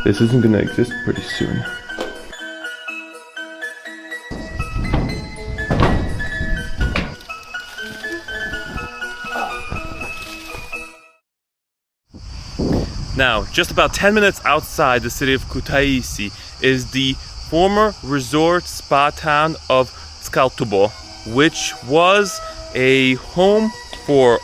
This isn't gonna exist pretty soon. Now, just about 10 minutes outside the city of Kutaisi is the former resort spa town of Tskaltubo, which was a home for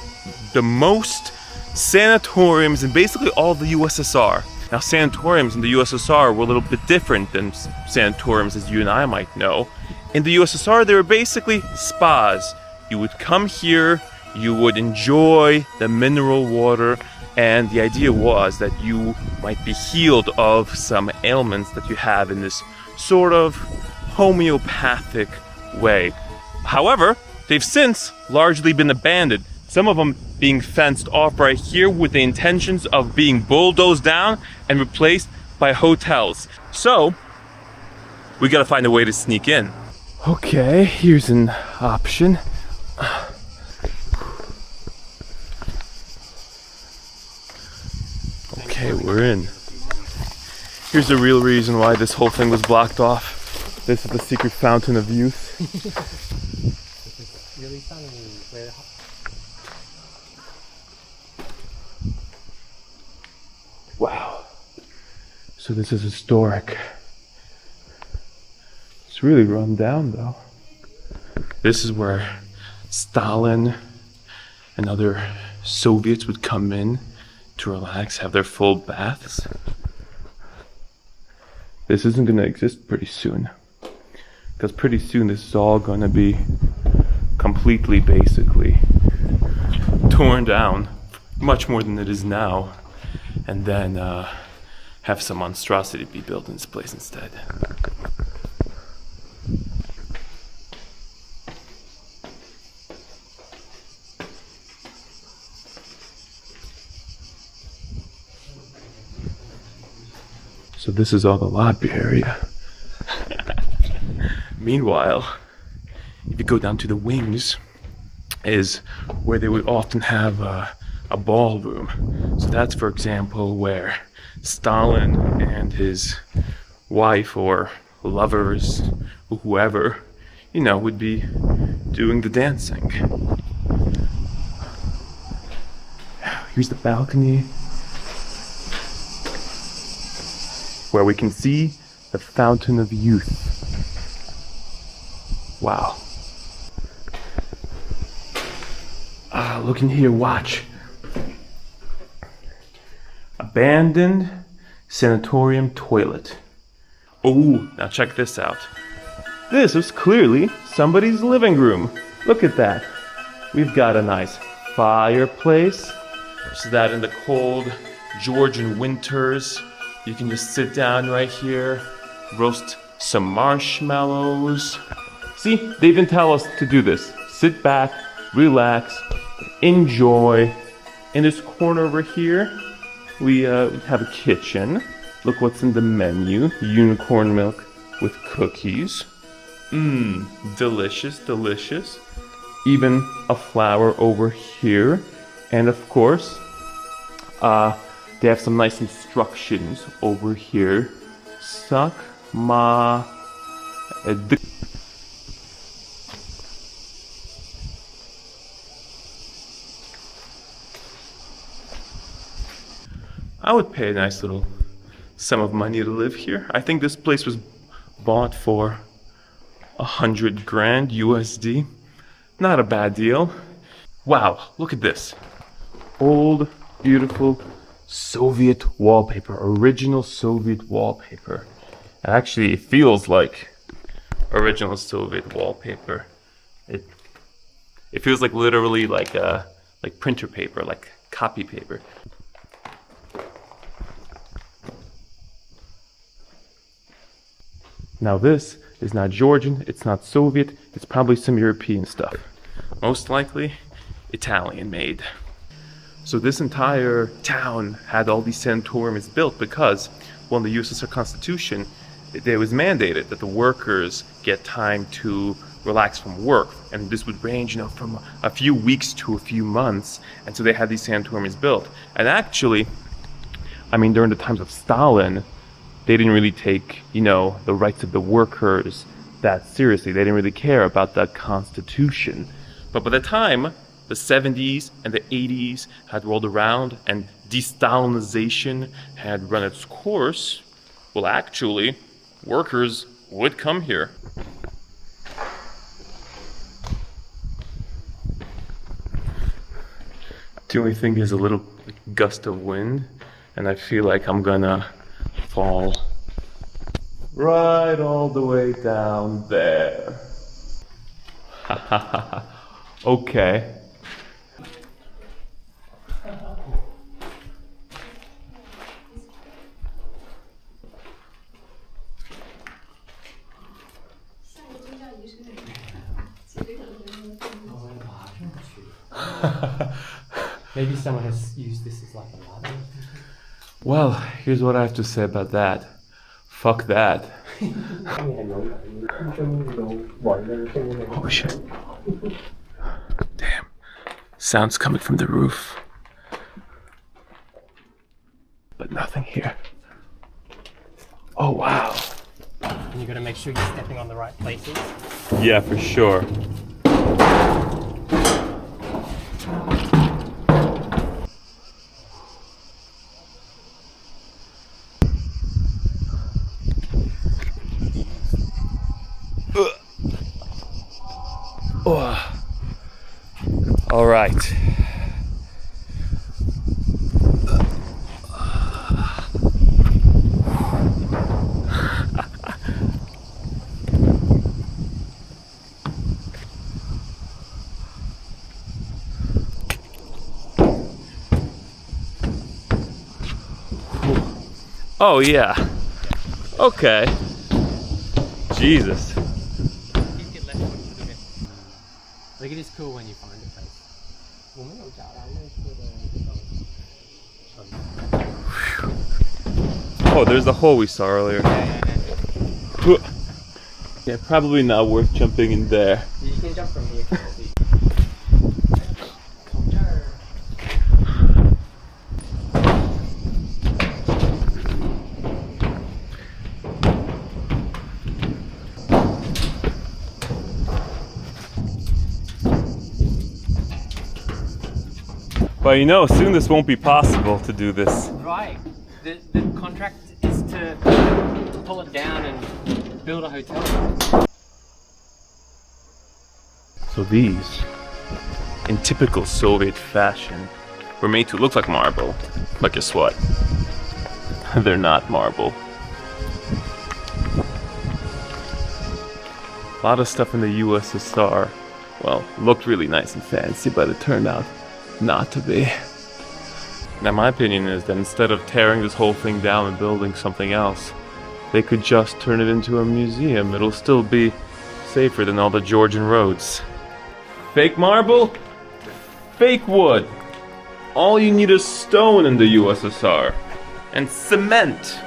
the most sanatoriums in basically all of the USSR. Now, sanatoriums in the USSR were a little bit different than sanatoriums as you and I might know. In the USSR, they were basically spas. You would come here, you would enjoy the mineral water, and the idea was that you might be healed of some ailments that you have in this sort of homeopathic way. However, they've since largely been abandoned, some of them being fenced off right here with the intentions of being bulldozed down and replaced by hotels. So, we gotta find a way to sneak in. Okay, here's an option. Okay, we're in. Here's the real reason why this whole thing was blocked off. This is the secret fountain of youth. Really sunny. Wow. So this is historic. It's really run down though. This is where Stalin and other Soviets would come in to relax, have their full baths. This isn't gonna exist pretty soon. Because pretty soon this is all gonna be completely, basically, torn down, much more than it is now, and then have some monstrosity be built in this place instead. So this is all the lobby area. Meanwhile, if you go down to the wings, is where they would often have a ballroom. So that's, for example, where Stalin and his wife or lovers, or whoever, you know, would be doing the dancing. Here's the balcony, where we can see the fountain of youth. Wow. Look in here, watch. Abandoned sanatorium toilet. Oh, now check this out. This is clearly somebody's living room. Look at that. We've got a nice fireplace, so that in the cold Georgian winters, you can just sit down right here, roast some marshmallows. See, they even tell us to do this. Sit back, relax, enjoy. In this corner over here, we have a kitchen. Look what's in the menu. Unicorn milk with cookies. Delicious, delicious. Even a flower over here. And of course, they have some nice instructions over here. Suck ma dick. I would pay a nice little sum of money to live here. I think this place was bought for 100 grand USD. Not a bad deal. Wow, look at this. Old, beautiful Soviet wallpaper, original Soviet wallpaper. Actually, it feels like original Soviet wallpaper. It feels like literally like printer paper, like copy paper. Now this is not Georgian, it's not Soviet, it's probably some European stuff. Most likely Italian made. So this entire town had all these sanatoriums built because, well, in the USSR Constitution, it was mandated that the workers get time to relax from work. And this would range, from a few weeks to a few months. And so they had these sanatoriums built. And actually, during the times of Stalin, they didn't really take, you know, the rights of the workers that seriously. They didn't really care about the Constitution. But by the time the 70s and the 80s had rolled around and de-Stalinization had run its course, well, actually, workers would come here. The only thing is a little gust of wind, and I feel like I'm gonna fall right all the way down there. Ha ha ha. Okay. Maybe someone has used this as like a ladder. Well, here's what I have to say about that. Fuck that. Oh shit. Damn. Sounds coming from the roof. But nothing here. Oh wow. And you gotta make sure you're stepping on the right places. Yeah, for sure. All right. Oh yeah. Okay. Jesus. Like it is cool when you find a place. Oh, there's the hole we saw earlier. Yeah, probably not worth jumping in there. You can jump from here. But you know, soon this won't be possible to do this. Right. The contract is to pull it down and build a hotel. So these, in typical Soviet fashion, were made to look like marble. But guess what? They're not marble. A lot of stuff in the USSR, well, looked really nice and fancy, but it turned out not to be. Now my opinion is that instead of tearing this whole thing down and building something else, they could just turn it into a museum. It'll still be safer than all the Georgian roads. Fake marble, fake wood. All you need is stone in the USSR. And cement.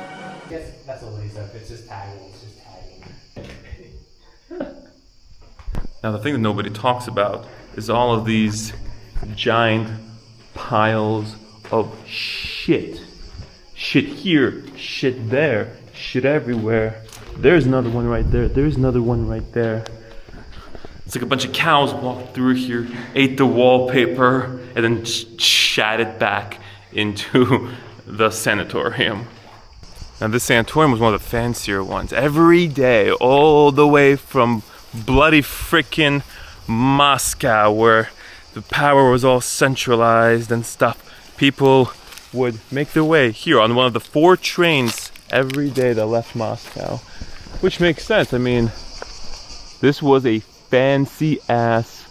Yes, that's all it is. It's just tagging. It's just tagging. Now the thing that nobody talks about is all of these giant piles of shit. Shit here, shit there, shit everywhere. There's another one right there. There's another one right there. It's like a bunch of cows walked through here, ate the wallpaper, and then shat it back into the sanatorium. Now this sanatorium was one of the fancier ones. Every day, all the way from bloody frickin' Moscow, where the power was all centralized and stuff, people would make their way here on one of the 4 trains every day that left Moscow. Which makes sense. I mean, this was a fancy ass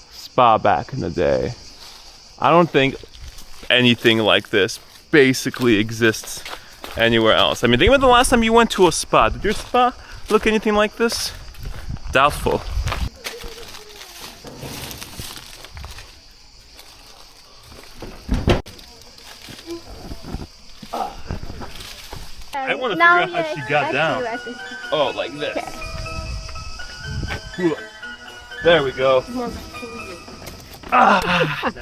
spa back in the day. I don't think anything like this basically exists anywhere else. I mean, think about the last time you went to a spa. Did your spa look anything like this? Doubtful. I want to figure out how she got down. Oh, like this. Okay. There we go. Ah.